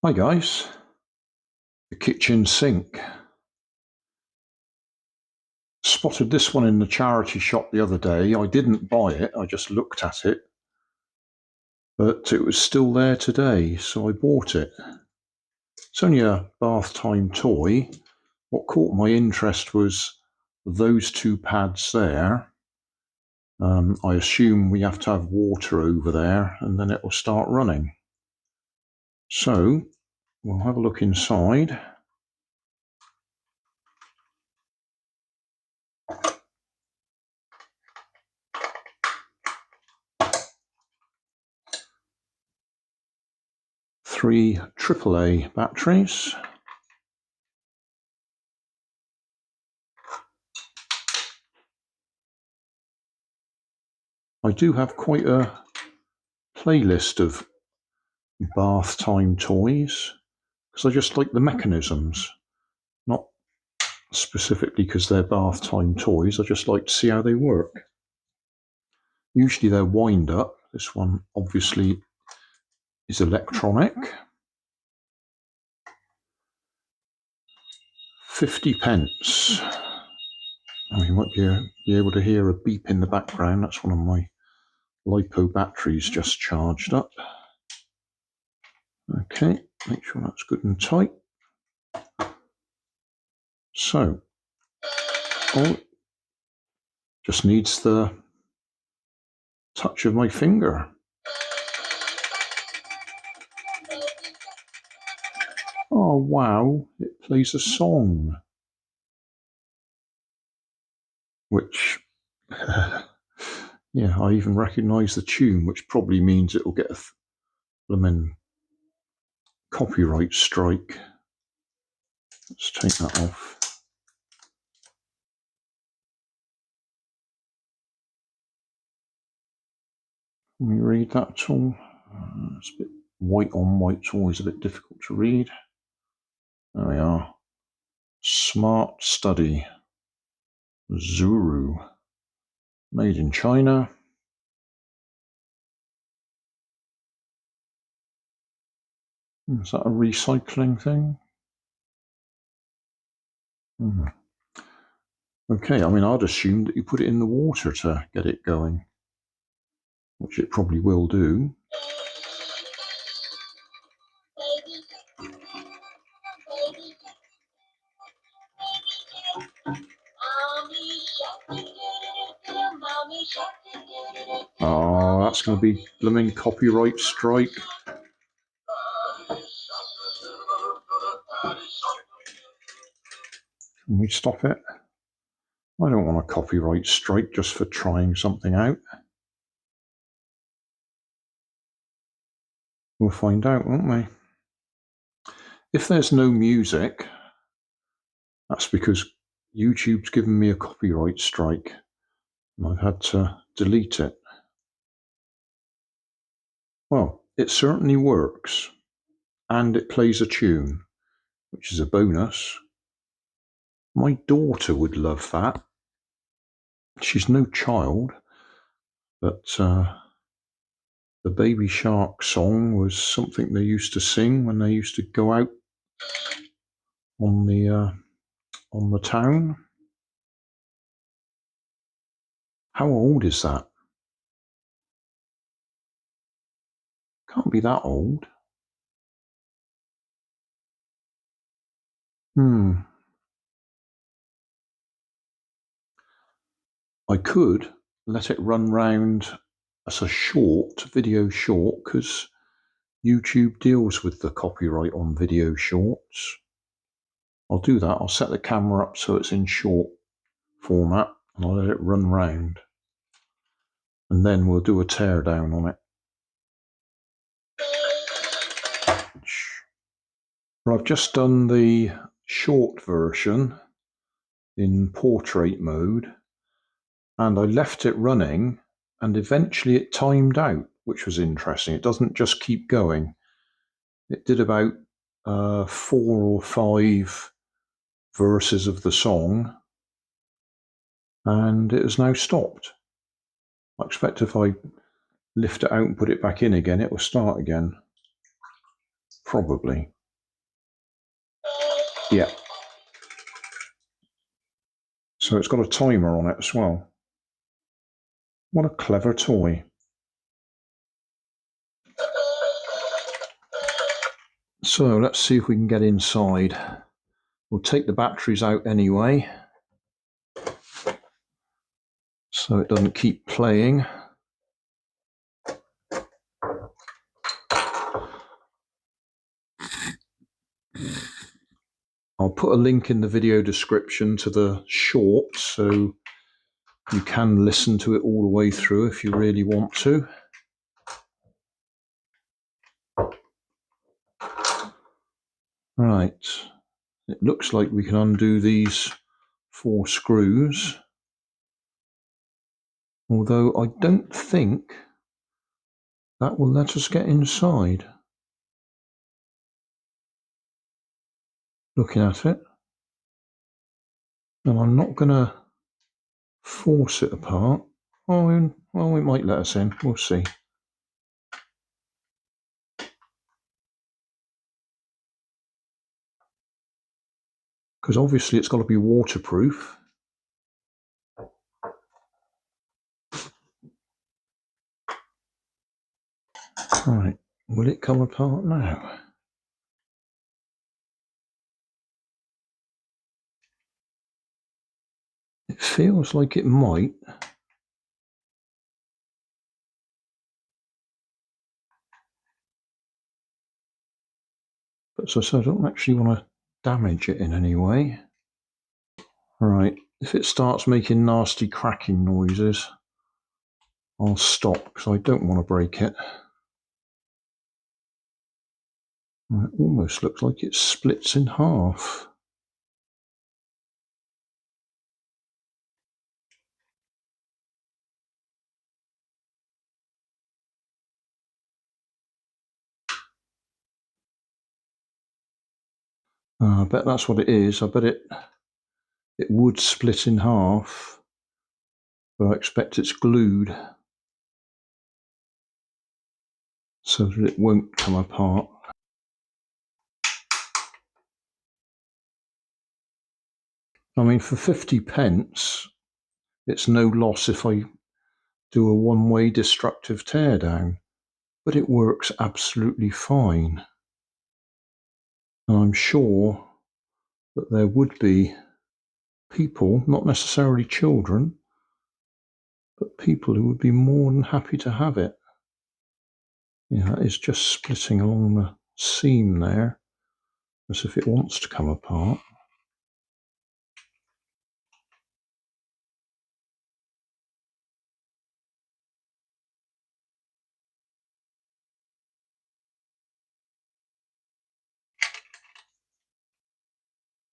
Hi guys, the kitchen sink. Spotted this one in the charity shop the other day. I didn't buy it, I just looked at it, but it was still there today, so I bought it. It's only a bath time toy. What caught my interest was those two pads there. I assume we have to have water over there and then it will start running. So we'll have a look inside. Three AAA batteries. I do have quite a playlist of bath time toys because I just like the mechanisms, not specifically because they're bath time toys. I just like to see how they work. Usually they're wind up. This one obviously is electronic. 50p. Oh, you might be able to hear a beep in the background. That's one of my LiPo batteries just charged up. Okay, make sure that's good and tight. So, just needs the touch of my finger. Oh wow, it plays a song. Which, yeah, I even recognise the tune, which probably means it'll get a blooming copyright strike. Let's take that off. Can we read that at all? It's a bit white on white, it's always a bit difficult to read. There we are. Smart Study. Zuru. Made in China. Is that a recycling thing? Okay, I mean, I'd assume that you put it in the water to get it going, which it probably will do. Oh, that's going to be blooming copyright strike. Can we stop it? I don't want a copyright strike just for trying something out. We'll find out, won't we? If there's no music, that's because YouTube's given me a copyright strike and I've had to delete it. Well, it certainly works, and it plays a tune, which is a bonus. My daughter would love that. She's no child, but the Baby Shark song was something they used to sing when they used to go out on the town. How old is that? Can't be that old. I could let it run round as a video short, because YouTube deals with the copyright on video shorts. I'll do that. I'll set the camera up so it's in short format and I'll let it run round. And then we'll do a teardown on it. Well, I've just done the short version in portrait mode, and I left it running, and eventually it timed out, which was interesting. It doesn't just keep going. It did about 4 or 5 verses of the song, and it has now stopped. I expect if I lift it out and put it back in again, it will start again. Probably. Yeah. So it's got a timer on it as well. What a clever toy. So let's see if we can get inside. We'll take the batteries out anyway, so it doesn't keep playing. I'll put a link in the video description to the short, so you can listen to it all the way through if you really want to. Right, it looks like we can undo these 4 screws, although I don't think that will let us get inside. Looking at it, and I'm not going to force it apart. Oh, well, it might let us in. We'll see. Because obviously it's got to be waterproof. Right, will it come apart now? It feels like it might. But as I said, I don't actually want to damage it in any way. Right, if it starts making nasty cracking noises, I'll stop because I don't want to break it. It almost looks like it splits in half. I bet that's what it is. I bet it would split in half, but I expect it's glued so that it won't come apart. I mean, for 50p, it's no loss if I do a one-way destructive teardown, but it works absolutely fine. And I'm sure that there would be people, not necessarily children, but people who would be more than happy to have it. Yeah, that is just splitting along the seam there, as if it wants to come apart.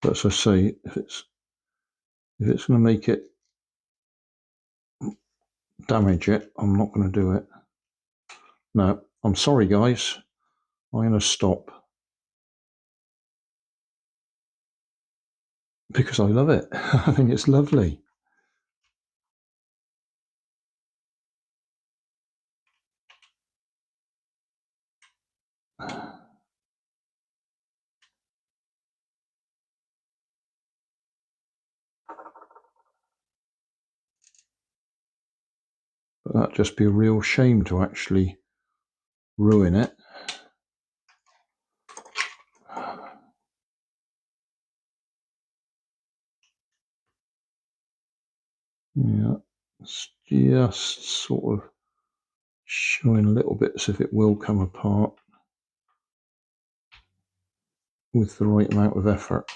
But as I say, if it's going to make it damage it, I'm not going to do it. No, I'm sorry, guys. I'm going to stop because I love it. I think it's lovely. But that'd just be a real shame to actually ruin it. Yeah, it's just sort of showing a little bit as if it will come apart with the right amount of effort.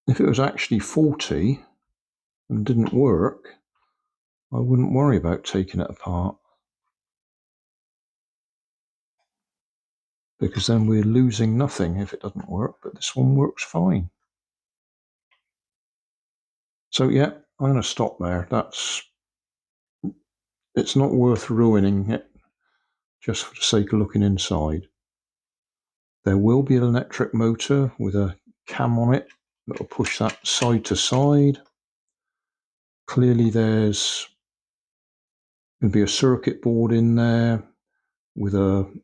If it was actually faulty and didn't work, I wouldn't worry about taking it apart, because then we're losing nothing if it doesn't work, but this one works fine. So yeah, I'm going to stop there. It's not worth ruining it just for the sake of looking inside. There will be an electric motor with a cam on it that will push that side to side. Clearly there's There'll be a circuit board in there with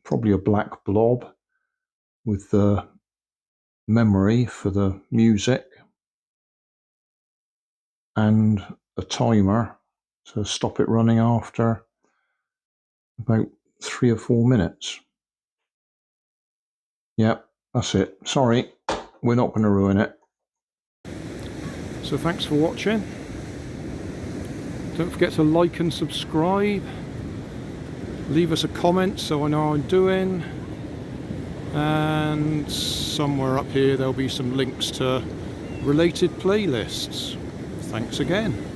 probably a black blob with the memory for the music and a timer to stop it running after about 3 or 4 minutes. Yep, that's it. Sorry, we're not going to ruin it. So thanks for watching. Don't forget to like and subscribe. Leave us a comment so I know how I'm doing. And somewhere up here there'll be some links to related playlists. Thanks again.